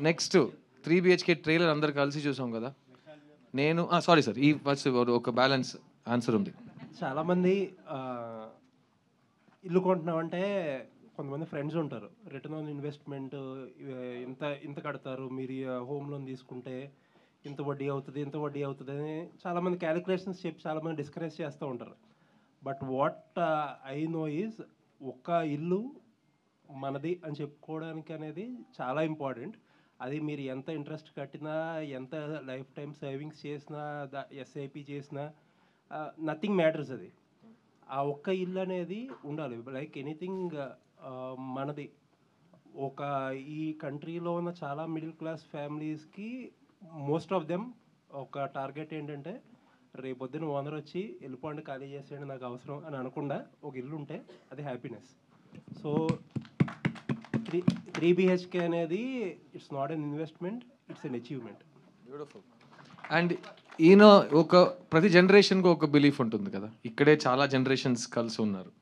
Next 3 BHK trailer అందరు కలిసి చూసాం కదా. నేను సారీ సార్, ఈ ఫస్ట్ ఒక బ్యాలెన్స్ ఆన్సర్ ఉంది. చాలామంది ఇల్లు కొంటున్నామంటే కొంతమంది ఫ్రెండ్స్ ఉంటారు. రిటర్న్ ఆన్ ఇన్వెస్ట్మెంట్ ఇంత ఇంత కడతారు, మీరు హోమ్ లోన్ తీసుకుంటే ఇంత వడ్డీ అవుతుంది, ఇంత వడ్డీ అవుతుంది అని చాలామంది క్యాలిక్యులేషన్స్ చెప్పి చాలామంది డిస్కరేజ్ చేస్తూ ఉంటారు. But what I know is ఒక్క ఇల్లు మనది అని చెప్పుకోవడానికి అనేది చాలా ఇంపార్టెంట్. అది మీరు ఎంత ఇంట్రెస్ట్ కట్టినా, ఎంత లైఫ్ టైం సేవింగ్స్ చేసినా, ఎస్ఐపి చేసినా, నథింగ్ మ్యాటర్స్. అది ఆ ఒక్క ఇల్లు అనేది ఉండాలి. లైక్ ఎనీథింగ్ మనది. ఒక ఈ కంట్రీలో ఉన్న చాలా మిడిల్ క్లాస్ ఫ్యామిలీస్కి మోస్ట్ ఆఫ్ దెమ్ ఒక టార్గెట్ ఏంటంటే, రేపొద్దున ఓనర్ వచ్చి వెళ్ళిపోండి, ఖాళీ చేసేయండి, నాకు అవసరం అని అనకుండా ఒక ఇల్లు ఉంటే అది హ్యాపీనెస్. సో 3 BHK అనేది it's not an investment, it's an achievement. Beautiful. And ఈయన ఒక ప్రతి జనరేషన్కి ఒక బిలీఫ్ ఉంటుంది కదా, ఇక్కడే చాలా జనరేషన్స్ కలిసి ఉన్నారు.